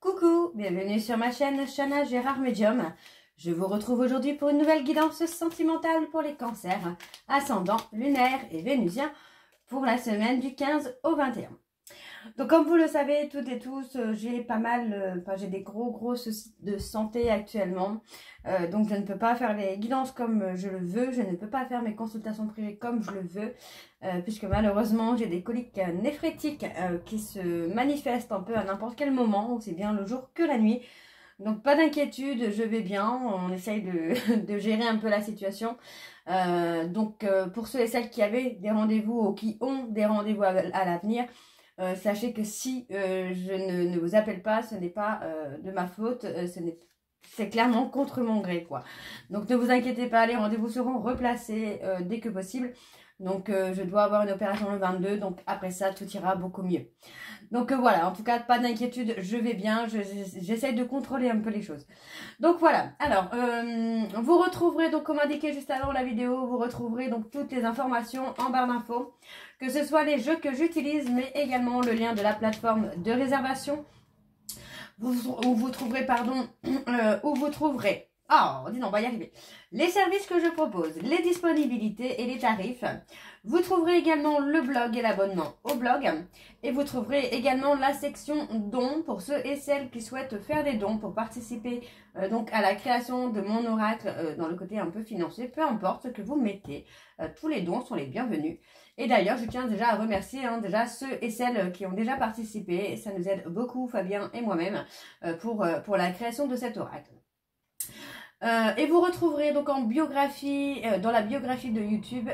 Coucou, bienvenue sur ma chaîne Shana Gérard Medium. Je vous retrouve aujourd'hui pour une nouvelle guidance sentimentale pour les cancers, ascendant, lunaire et vénusien pour la semaine du 15 au 21. Donc comme vous le savez toutes et tous, j'ai pas mal, j'ai des gros soucis de santé actuellement. Donc je ne peux pas faire les guidances comme je le veux, je ne peux pas faire mes consultations privées comme je le veux, puisque malheureusement j'ai des coliques néphrétiques qui se manifestent un peu à n'importe quel moment, aussi bien le jour que la nuit. Donc pas d'inquiétude, je vais bien, on essaye de gérer un peu la situation. Pour ceux et celles qui avaient des rendez-vous ou qui ont des rendez-vous à l'avenir, sachez que si je ne vous appelle pas, ce n'est pas de ma faute, c'est clairement contre mon gré, quoi. Donc ne vous inquiétez pas, les rendez-vous seront replacés dès que possible. Donc je dois avoir une opération le 22, donc après ça tout ira beaucoup mieux. Donc voilà, en tout cas pas d'inquiétude, je vais bien, j'essaye de contrôler un peu les choses. Donc voilà, alors vous retrouverez donc comme indiqué juste avant la vidéo, vous retrouverez donc toutes les informations en barre d'infos, que ce soit les jeux que j'utilise, mais également le lien de la plateforme de réservation, où vous trouverez, dis donc, on va y arriver. Les services que je propose, les disponibilités et les tarifs. Vous trouverez également le blog et l'abonnement au blog. Et vous trouverez également la section dons pour ceux et celles qui souhaitent faire des dons pour participer donc à la création de mon oracle dans le côté un peu financier. Peu importe ce que vous mettez, tous les dons sont les bienvenus. Et d'ailleurs, je tiens déjà à remercier déjà ceux et celles qui ont déjà participé. Ça nous aide beaucoup, Fabien et moi-même, pour la création de cet oracle. Et vous retrouverez donc en biographie, dans la biographie de YouTube,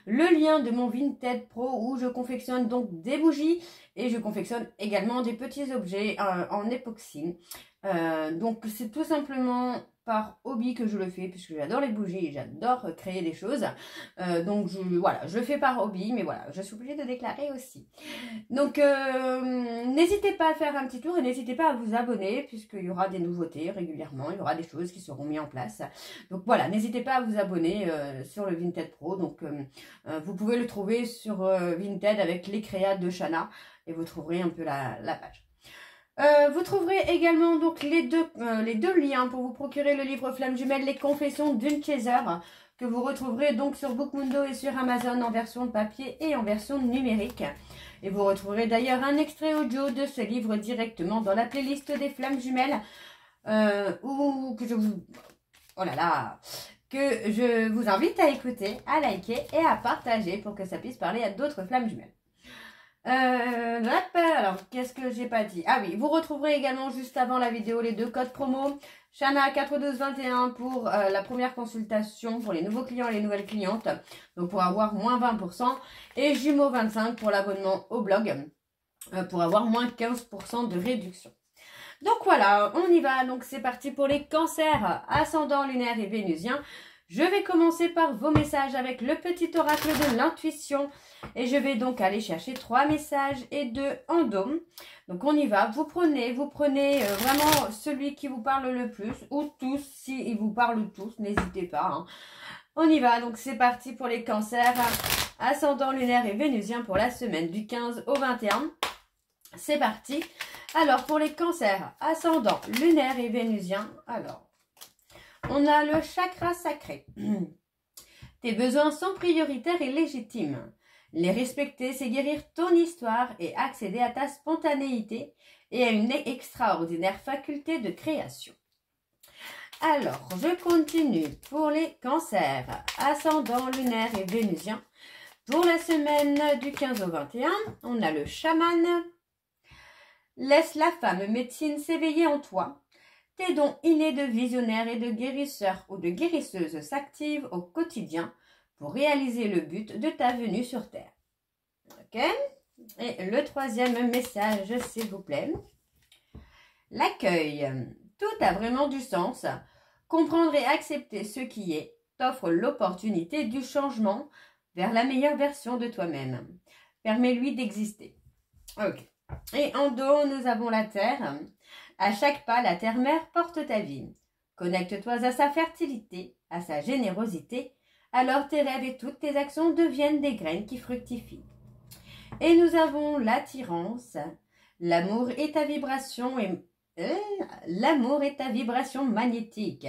le lien de mon Vinted Pro où je confectionne donc des bougies et je confectionne également des petits objets en époxy. Donc c'est tout simplement par hobby que je le fais, puisque j'adore les bougies et j'adore créer des choses. Donc voilà, je fais par hobby, mais voilà, je suis obligée de déclarer aussi. Donc n'hésitez pas à faire un petit tour et n'hésitez pas à vous abonner, puisqu'il y aura des nouveautés régulièrement, il y aura des choses qui seront mises en place. Donc voilà, n'hésitez pas à vous abonner sur le Vinted Pro. Donc vous pouvez le trouver sur Vinted avec les créas de Shana et vous trouverez un peu la page. Vous trouverez également donc les deux liens pour vous procurer le livre Flamme Jumelle, les confessions d'une chaser, que vous retrouverez donc sur Bookmundo et sur Amazon en version papier et en version numérique. Et vous retrouverez d'ailleurs un extrait audio de ce livre directement dans la playlist des Flammes Jumelles, que je vous invite à écouter, à liker et à partager pour que ça puisse parler à d'autres Flammes Jumelles. Alors, qu'est-ce que j'ai pas dit? Ah oui, vous retrouverez également juste avant la vidéo les deux codes promo. Shana 41221 pour la première consultation pour les nouveaux clients et les nouvelles clientes. Donc pour avoir moins 20%. Et Jumeaux 25 pour l'abonnement au blog. Pour avoir moins 15% de réduction. Donc voilà, on y va. Donc c'est parti pour les cancers ascendant lunaire et vénusien. Je vais commencer par vos messages avec le petit oracle de l'intuition. Et je vais donc aller chercher 3 messages et 2 en dôme. Donc on y va. Vous prenez vraiment celui qui vous parle le plus. Ou tous, s'ils vous parlent tous, n'hésitez pas. Hein. On y va. Donc c'est parti pour les cancers ascendant lunaire et vénusien pour la semaine du 15 au 21. C'est parti. Alors pour les cancers ascendant lunaire et vénusien, alors... on a le chakra sacré. Tes besoins sont prioritaires et légitimes. Les respecter, c'est guérir ton histoire et accéder à ta spontanéité et à une extraordinaire faculté de création. Alors, je continue pour les cancers, ascendant lunaire et vénusien. Pour la semaine du 15 au 21, on a le chaman. Laisse la femme médecine s'éveiller en toi. Tes dons innés de visionnaire et de guérisseur ou de guérisseuse s'activent au quotidien pour réaliser le but de ta venue sur Terre. Ok? Et le troisième message, s'il vous plaît. L'accueil. Tout a vraiment du sens. Comprendre et accepter ce qui est t'offre l'opportunité du changement vers la meilleure version de toi-même. Permets-lui d'exister. Ok. Et en dos, nous avons la Terre. À chaque pas, la terre-mère porte ta vie. Connecte-toi à sa fertilité, à sa générosité, alors tes rêves et toutes tes actions deviennent des graines qui fructifient. Et nous avons l'attirance. L'amour est ta vibration l'amour est ta vibration magnétique.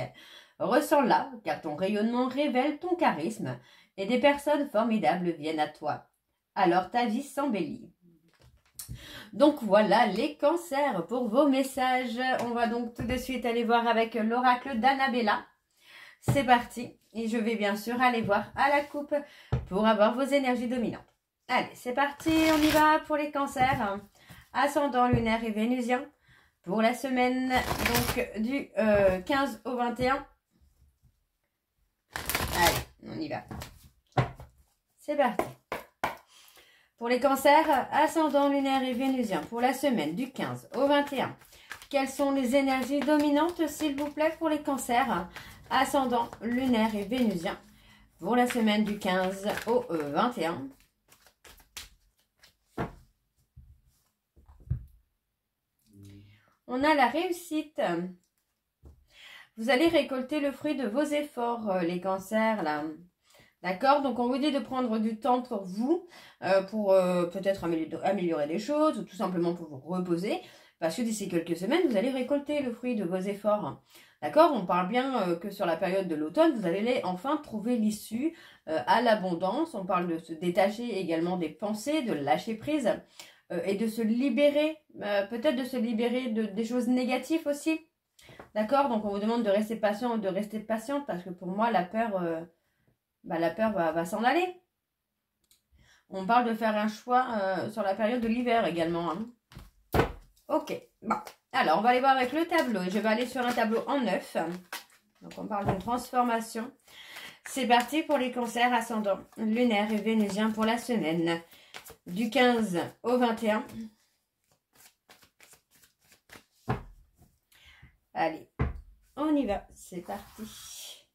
Ressens-la, car ton rayonnement révèle ton charisme et des personnes formidables viennent à toi. Alors ta vie s'embellit. Donc voilà les cancers pour vos messages. On va donc tout de suite aller voir avec l'oracle d'Annabella. C'est parti. Et je vais bien sûr aller voir à la coupe pour avoir vos énergies dominantes. Allez, c'est parti. On y va pour les cancers. Ascendant lunaire et vénusien. Pour la semaine donc du 15 au 21. Allez, on y va. C'est parti. Pour les cancers, ascendant lunaire et vénusien, pour la semaine du 15 au 21. Quelles sont les énergies dominantes, s'il vous plaît, pour les cancers, ascendant lunaire et vénusien, pour la semaine du 15 au 21. On a la réussite. Vous allez récolter le fruit de vos efforts, les cancers, là. D'accord? Donc, on vous dit de prendre du temps pour vous, pour peut-être améliorer les choses, ou tout simplement pour vous reposer, parce que d'ici quelques semaines, vous allez récolter le fruit de vos efforts. D'accord? On parle bien que sur la période de l'automne, vous allez enfin trouver l'issue à l'abondance. On parle de se détacher également des pensées, de lâcher prise, et de se libérer, peut-être de se libérer des choses négatives aussi. D'accord? Donc, on vous demande de rester patient ou de rester patiente, parce que pour moi, la peur... la peur va s'en aller. On parle de faire un choix sur la période de l'hiver également. Hein. Ok, bon. Alors, on va aller voir avec le tableau. Et je vais aller sur un tableau en 9. Donc, on parle d'une transformation. C'est parti pour les cancers ascendants lunaire et vénusien pour la semaine du 15 au 21. Allez, on y va. C'est parti.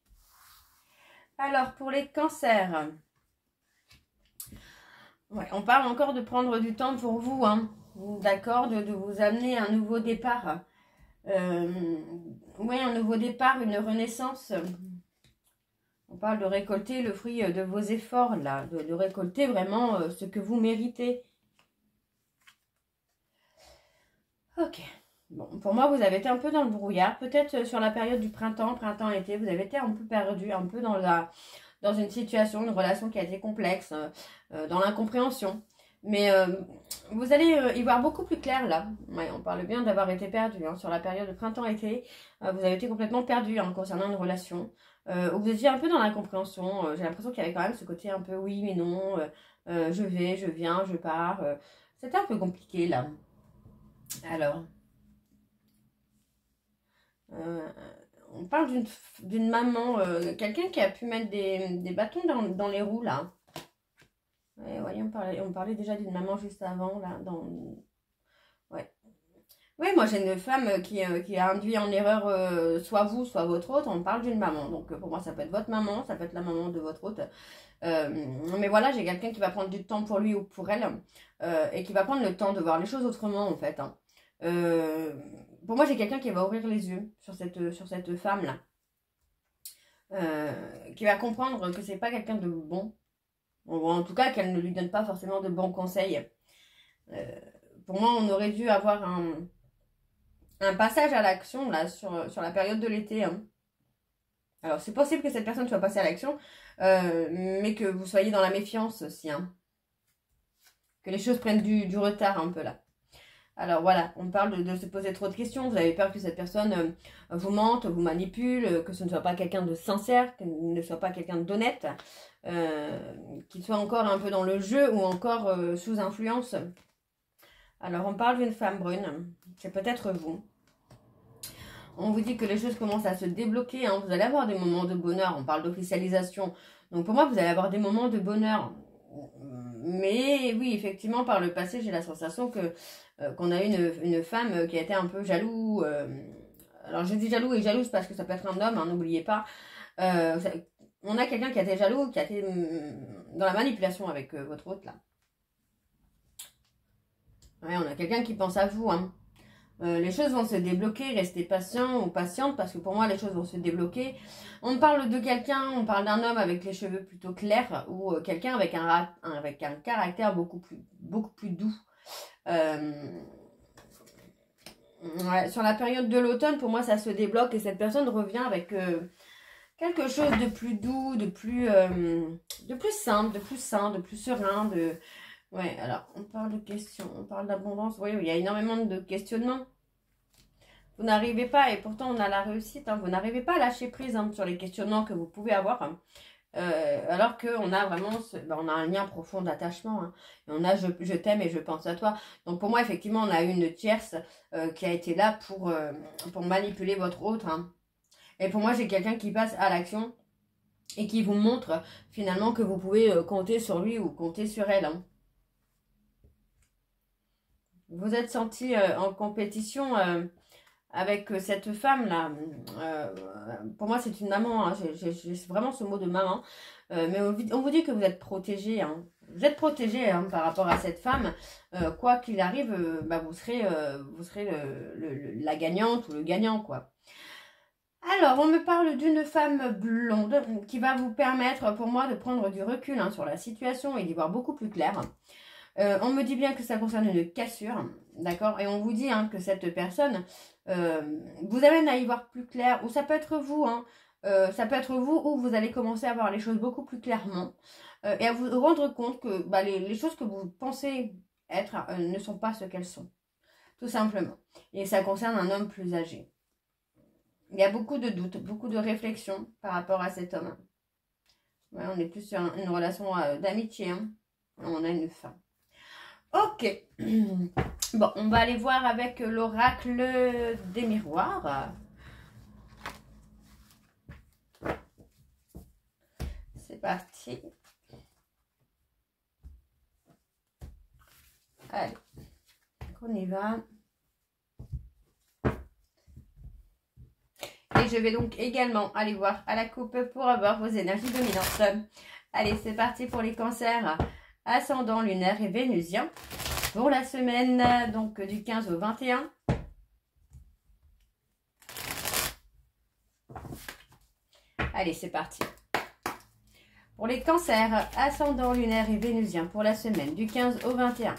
Alors, pour les cancers, ouais, on parle encore de prendre du temps pour vous, hein, d'accord, de vous amener un nouveau départ. Oui, un nouveau départ, une renaissance. On parle de récolter le fruit de vos efforts, là, de récolter vraiment ce que vous méritez. Ok. Bon, pour moi, vous avez été un peu dans le brouillard. Peut-être sur la période du printemps-été, vous avez été un peu perdu, un peu dans une situation, une relation qui a été complexe, dans l'incompréhension. Mais vous allez y voir beaucoup plus clair là. Ouais, on parle bien d'avoir été perdu. Hein. Sur la période de printemps-été, vous avez été complètement perdu hein, concernant une relation. Où vous étiez un peu dans l'incompréhension. J'ai l'impression qu'il y avait quand même ce côté un peu oui mais non. Je vais, je viens, je pars. C'était un peu compliqué là. Alors... on parle d'une maman, quelqu'un qui a pu mettre des bâtons dans les roues, là. Ouais, voyez, on parlait déjà d'une maman juste avant, là. Ouais. Oui, moi, j'ai une femme qui a induit en erreur soit vous, soit votre hôte. On parle d'une maman. Donc, pour moi, ça peut être votre maman, ça peut être la maman de votre hôte. Mais voilà, j'ai quelqu'un qui va prendre du temps pour lui ou pour elle. Et qui va prendre le temps de voir les choses autrement, en fait. Hein. Pour moi, j'ai quelqu'un qui va ouvrir les yeux sur cette femme-là. Qui va comprendre que c'est pas quelqu'un de bon. Ou en tout cas, qu'elle ne lui donne pas forcément de bons conseils. Pour moi, on aurait dû avoir un passage à l'action là sur la période de l'été. Hein. Alors, c'est possible que cette personne soit passée à l'action, mais que vous soyez dans la méfiance aussi. Hein. Que les choses prennent du retard un peu là. Alors voilà, on parle de se poser trop de questions. Vous avez peur que cette personne vous mente, vous manipule, que ce ne soit pas quelqu'un de sincère, que ne soit pas quelqu'un d'honnête, qu'il soit encore un peu dans le jeu ou encore sous influence. Alors on parle d'une femme brune, c'est peut-être vous. On vous dit que les choses commencent à se débloquer, hein. Vous allez avoir des moments de bonheur, on parle d'officialisation. Donc pour moi, vous allez avoir des moments de bonheur. Mais oui, effectivement, par le passé, j'ai la sensation qu'on a une femme qui a été un peu jaloux. Alors, je dis jaloux et jalouse parce que ça peut être un homme, hein, n'oubliez pas. On a quelqu'un qui a été jaloux, qui a été dans la manipulation avec votre hôte, là. Ouais, on a quelqu'un qui pense à vous, hein. Les choses vont se débloquer, restez patient ou patiente parce que pour moi les choses vont se débloquer. On parle de quelqu'un, on parle d'un homme avec les cheveux plutôt clairs ou quelqu'un avec un caractère beaucoup plus doux. Ouais, sur la période de l'automne, pour moi, ça se débloque et cette personne revient avec quelque chose de plus doux, de plus simple, de plus sain, de plus serein. Ouais, alors, on parle de questions, on parle d'abondance. Oui, il y a énormément de questionnements. Vous n'arrivez pas, et pourtant on a la réussite, hein, vous n'arrivez pas à lâcher prise hein, sur les questionnements que vous pouvez avoir. Hein. Alors qu'on a vraiment on a un lien profond d'attachement hein, et on a je t'aime et je pense à toi, donc pour moi effectivement on a une tierce qui a été là pour manipuler votre autre hein. Et pour moi j'ai quelqu'un qui passe à l'action et qui vous montre finalement que vous pouvez compter sur lui ou compter sur elle hein. Vous êtes senti en compétition avec cette femme là, pour moi c'est une maman, hein. J'ai vraiment ce mot de maman, mais on vous dit que vous êtes protégé, hein. Vous êtes protégé hein, par rapport à cette femme, quoi qu'il arrive, vous serez la gagnante ou le gagnant quoi. Alors, on me parle d'une femme blonde qui va vous permettre pour moi de prendre du recul hein, sur la situation et d'y voir beaucoup plus clair. On me dit bien que ça concerne une cassure, d'accord? Et on vous dit hein, que cette personne vous amène à y voir plus clair, ou ça peut être vous, hein, ça peut être vous où vous allez commencer à voir les choses beaucoup plus clairement et à vous rendre compte que les choses que vous pensez être ne sont pas ce qu'elles sont, tout simplement. Et ça concerne un homme plus âgé. Il y a beaucoup de doutes, beaucoup de réflexions par rapport à cet homme. Ouais, on est plus sur une relation d'amitié, hein. On a une femme. Ok, bon, on va aller voir avec l'oracle des miroirs. C'est parti. Allez, on y va. Et je vais donc également aller voir à la coupe pour avoir vos énergies dominantes. Allez, c'est parti pour les cancers. Ascendant lunaire et vénusien pour la semaine donc du 15 au 21. Allez, c'est parti. Pour les cancers, ascendant lunaire et vénusien pour la semaine du 15 au 21.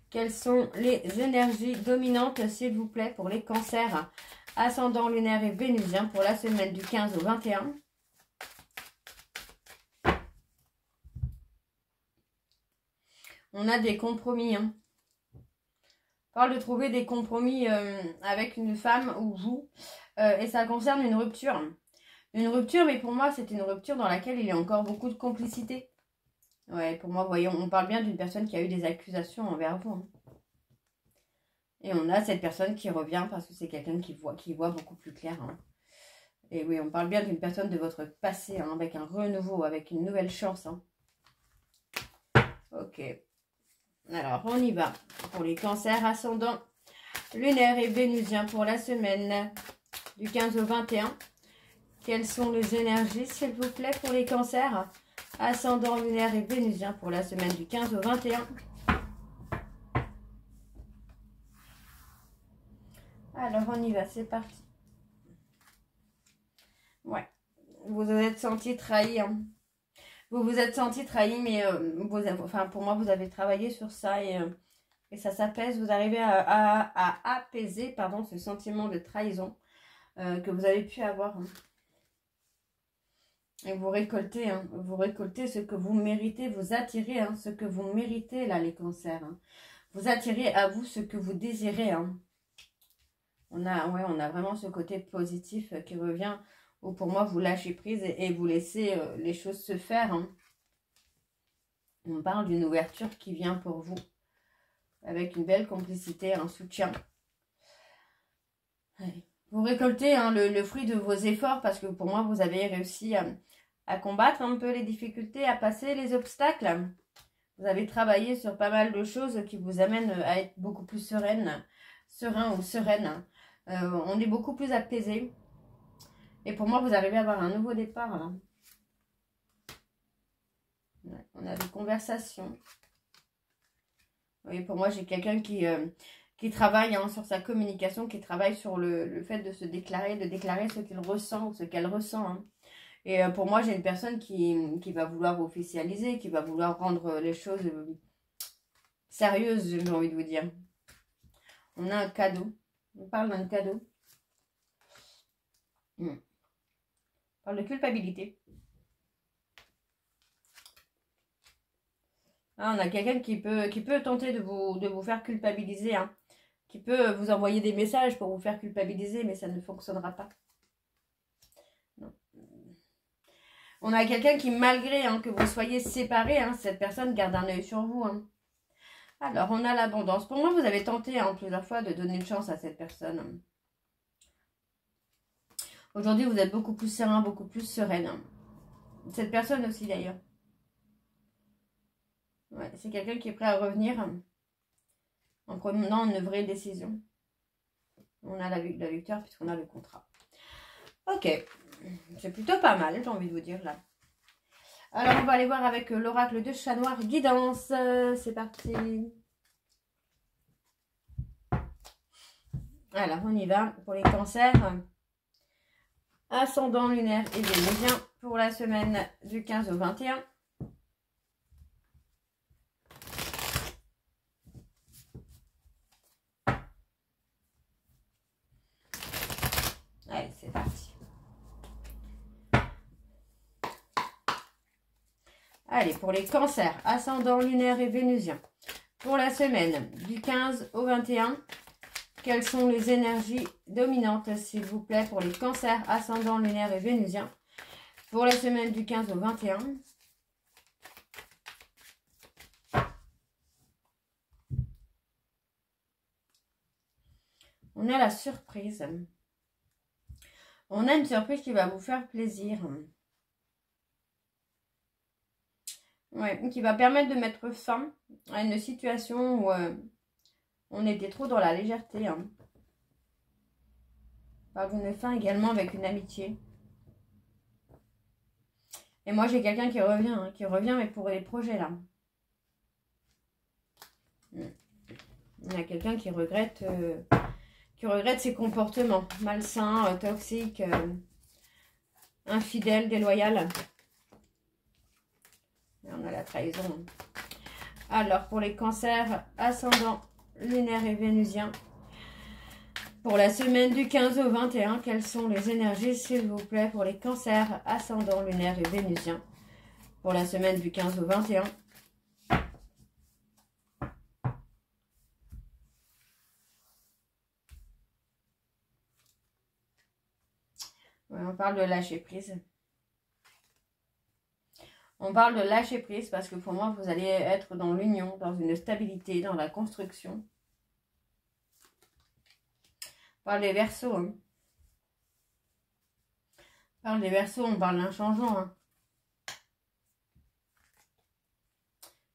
Quelles sont les énergies dominantes, s'il vous plaît, pour les cancers, ascendant lunaire et vénusien pour la semaine du 15 au 21. On a des compromis. Hein. On parle de trouver des compromis avec une femme ou vous. Et ça concerne une rupture. Une rupture, mais pour moi, c'est une rupture dans laquelle il y a encore beaucoup de complicité. Ouais, pour moi, voyons, on parle bien d'une personne qui a eu des accusations envers vous. Hein. Et on a cette personne qui revient parce que c'est quelqu'un qui voit beaucoup plus clair. Hein. Et oui, on parle bien d'une personne de votre passé, hein, avec un renouveau, avec une nouvelle chance. Hein. Ok. Alors, on y va. Pour les cancers ascendants, lunaire et vénusien pour la semaine du 15 au 21. Quelles sont les énergies, s'il vous plaît, pour les cancers ascendant lunaire et vénusien pour la semaine du 15 au 21. Alors, on y va, c'est parti. Ouais, vous vous êtes senti trahi, hein. Vous vous êtes senti trahi, mais pour moi, vous avez travaillé sur ça et ça s'apaise. Vous arrivez à apaiser ce sentiment de trahison que vous avez pu avoir. Hein. Et vous récoltez ce que vous méritez, vous attirez hein, ce que vous méritez, là, les cancers. Hein. Vous attirez à vous ce que vous désirez. Hein. On a vraiment ce côté positif qui revient. Ou pour moi, vous lâchez prise et vous laissez les choses se faire. Hein. On parle d'une ouverture qui vient pour vous. Avec une belle complicité, un soutien. Allez. Vous récoltez hein, le fruit de vos efforts parce que pour moi, vous avez réussi à combattre un peu les difficultés, à passer les obstacles. Vous avez travaillé sur pas mal de choses qui vous amènent à être beaucoup plus serein ou sereine. On est beaucoup plus apaisé. Et pour moi, vous arrivez à avoir un nouveau départ. Là. Ouais, on a des conversations. Oui, pour moi, j'ai quelqu'un qui travaille hein, sur sa communication, qui travaille sur le fait de se déclarer, de déclarer ce qu'il ressent, ce qu'elle ressent. Hein. Et pour moi, j'ai une personne qui va vouloir officialiser, qui va vouloir rendre les choses sérieuses, j'ai envie de vous dire. On a un cadeau. On parle d'un cadeau. On parle de culpabilité. Ah, on a quelqu'un qui peut tenter de vous faire culpabiliser, hein, qui peut vous envoyer des messages pour vous faire culpabiliser, mais ça ne fonctionnera pas. Non. On a quelqu'un qui, malgré que vous soyez séparés, cette personne garde un œil sur vous. Alors, on a l'abondance. Pour moi, vous avez tenté plusieurs fois de donner une chance à cette personne. Aujourd'hui, vous êtes beaucoup plus serein, beaucoup plus sereine. Cette personne aussi, d'ailleurs. Ouais, c'est quelqu'un qui est prêt à revenir en prenant une vraie décision. On a la victoire puisqu'on a le contrat. Ok, c'est plutôt pas mal, j'ai envie de vous dire là. Alors, on va aller voir avec l'oracle de Chat Noir Guidance. C'est parti. Alors, on y va pour les cancers. Ascendant lunaire et vénusien pour la semaine du 15 au 21. Allez, c'est parti. Allez, pour les cancers, ascendant lunaire et vénusien. Pour la semaine du 15 au 21, quelles sont les énergies dominantes, s'il vous plaît, pour les cancers, ascendant lunaire et vénusien. Pour la semaine du 15 au 21. On a la surprise. On a une surprise qui va vous faire plaisir. Ouais, qui va permettre de mettre fin à une situation où on était trop dans la légèreté. Par une fin également avec une amitié. Et moi, j'ai quelqu'un qui revient, mais pour les projets là. Il y a quelqu'un qui regrette ses comportements malsains, toxiques, infidèles, déloyaux. Et on a la trahison. Alors, pour les cancers, ascendant lunaire et vénusien, pour la semaine du 15 au 21, quelles sont les énergies, s'il vous plaît, pour les cancers, ascendant lunaire et vénusien, pour la semaine du 15 au 21. Ouais, on parle de lâcher prise. On parle de lâcher prise parce que pour moi, vous allez être dans l'union, dans une stabilité, dans la construction. On parle des Verseaux. On parle des Verseaux, on parle d'un changement.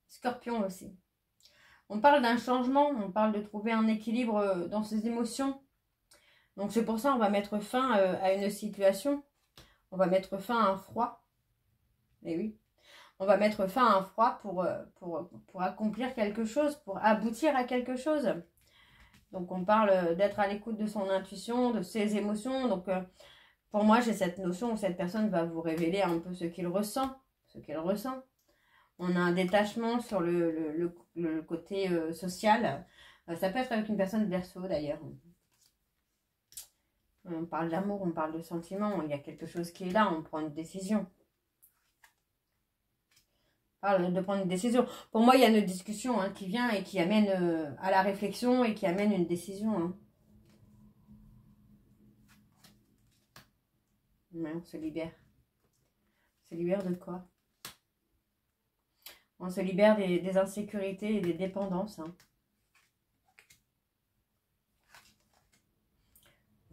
Scorpion aussi. On parle d'un changement, on parle de trouver un équilibre dans ses émotions. Donc c'est pour ça on va mettre fin à une situation. On va mettre fin à un froid. Et oui. On va mettre fin à un froid pour accomplir quelque chose, pour aboutir à quelque chose. Donc on parle d'être à l'écoute de son intuition, de ses émotions. Donc pour moi j'ai cette notion où cette personne va vous révéler un peu ce qu'il ressent, ce qu'elle ressent. On a un détachement sur le côté social. Ça peut être avec une personne Verseau d'ailleurs. On parle d'amour, on parle de sentiments. Il y a quelque chose qui est là, on prend une décision. On parle de prendre une décision. Pour moi, il y a une discussion qui vient et qui amène à la réflexion et qui amène une décision. Mais on se libère. On se libère de quoi? On se libère des insécurités et des dépendances.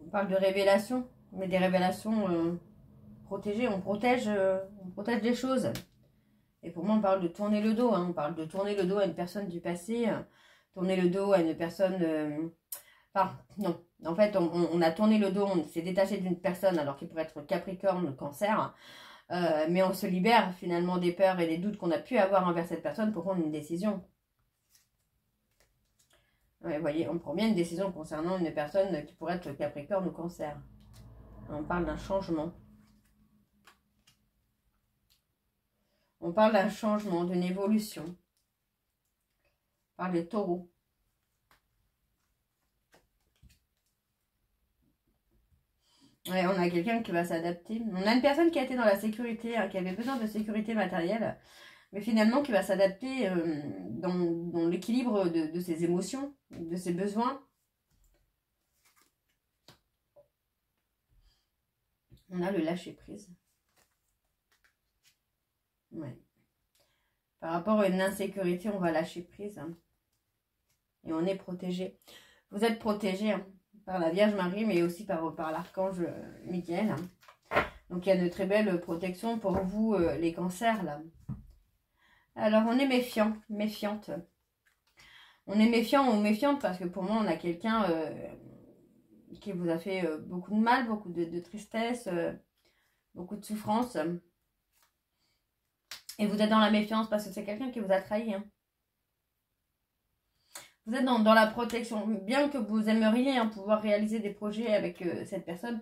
On parle de révélations, mais des révélations protégées. On protège des choses. Et pour moi, on parle de tourner le dos. On parle de tourner le dos à une personne du passé. Tourner le dos à une personne... Enfin, non. En fait, on a tourné le dos, on s'est détaché d'une personne, alors qu'il pourrait être Capricorne, Cancer. Mais on se libère finalement des peurs et des doutes qu'on a pu avoir envers cette personne pour prendre une décision. Ouais, vous voyez, on prend bien une décision concernant une personne qui pourrait être Capricorne ou Cancer. On parle d'un changement. On parle d'un changement, d'une évolution. On parle des taureaux. Ouais, on a quelqu'un qui va s'adapter. On a une personne qui a été dans la sécurité, hein, qui avait besoin de sécurité matérielle, mais finalement qui va s'adapter dans l'équilibre de ses émotions, de ses besoins. On a le lâcher-prise. Ouais. Par rapport à une insécurité, on va lâcher prise. Hein. Et on est protégé. Vous êtes protégé hein, par la Vierge Marie, mais aussi par l'archange Michael. Hein. Donc, il y a de très belles protections pour vous, les cancers, là. Alors, on est méfiant, méfiante. On est méfiant ou méfiante parce que pour moi, on a quelqu'un qui vous a fait beaucoup de mal, beaucoup de tristesse, beaucoup de souffrance. Et vous êtes dans la méfiance parce que c'est quelqu'un qui vous a trahi. Hein. Vous êtes dans la protection. Bien que vous aimeriez hein, pouvoir réaliser des projets avec cette personne.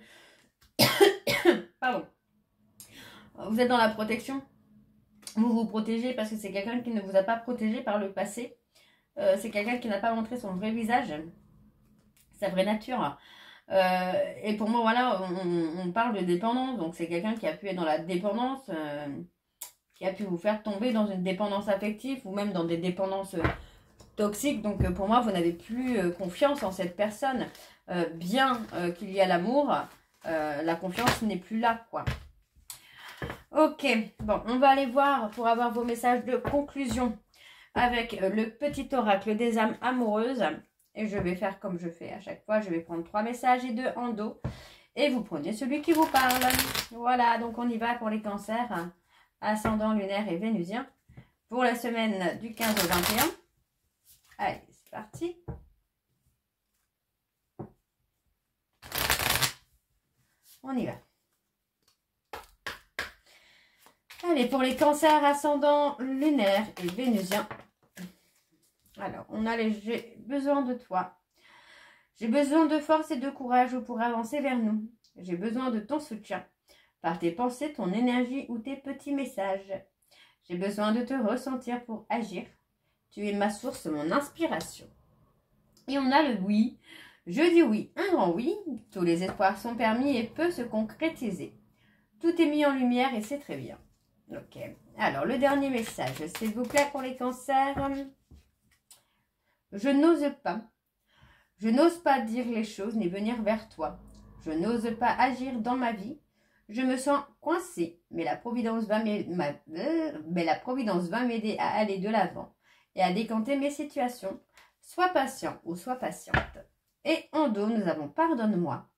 Pardon. Vous êtes dans la protection. Vous vous protégez parce que c'est quelqu'un qui ne vous a pas protégé par le passé. C'est quelqu'un qui n'a pas montré son vrai visage. Sa vraie nature. Et pour moi, voilà, on parle de dépendance. Donc, c'est quelqu'un qui a pu être dans la dépendance, qui a pu vous faire tomber dans une dépendance affective ou même dans des dépendances toxiques. Donc, pour moi, vous n'avez plus confiance en cette personne. Bien qu'il y a l'amour, la confiance n'est plus là, quoi. Ok, bon, on va aller voir pour avoir vos messages de conclusion avec le petit oracle des âmes amoureuses. Et je vais faire comme je fais à chaque fois. Je vais prendre 3 messages et 2 en dos. Et vous prenez celui qui vous parle. Voilà, donc on y va pour les cancers. Ascendant lunaire et vénusien. Pour la semaine du 15 au 21. Allez, c'est parti. On y va. Allez, pour les cancers ascendant lunaire et vénusien. Alors, on a les j'ai besoin de toi. J'ai besoin de force et de courage pour avancer vers nous. J'ai besoin de ton soutien. Par tes pensées, ton énergie ou tes petits messages. J'ai besoin de te ressentir pour agir. Tu es ma source, mon inspiration. Et on a le oui. Je dis oui, un grand oui. Tous les espoirs sont permis et peuvent se concrétiser. Tout est mis en lumière et c'est très bien. Ok. Alors, le dernier message, s'il vous plaît, pour les cancers. Je n'ose pas. Je n'ose pas dire les choses ni venir vers toi. Je n'ose pas agir dans ma vie. Je me sens coincée, mais la Providence va m'aider à aller de l'avant et à décanter mes situations. Sois patient ou sois patiente. Et en dos, nous avons pardonne-moi.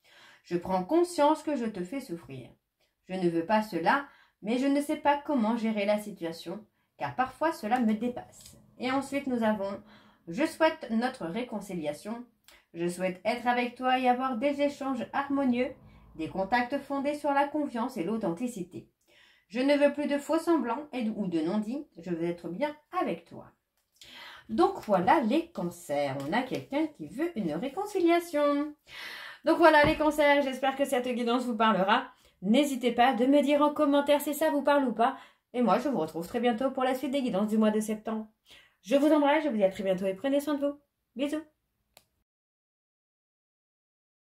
Je prends conscience que je te fais souffrir. Je ne veux pas cela, mais je ne sais pas comment gérer la situation, car parfois cela me dépasse. Et ensuite, nous avons je souhaite notre réconciliation. Je souhaite être avec toi et avoir des échanges harmonieux, des contacts fondés sur la confiance et l'authenticité. Je ne veux plus de faux semblants ou de non-dits. Je veux être bien avec toi. Donc voilà les cancers. On a quelqu'un qui veut une réconciliation. Donc voilà les cancers. J'espère que cette guidance vous parlera. N'hésitez pas de me dire en commentaire si ça vous parle ou pas. Et moi, je vous retrouve très bientôt pour la suite des guidances du mois de septembre. Je vous embrasse, je vous dis à très bientôt et prenez soin de vous. Bisous.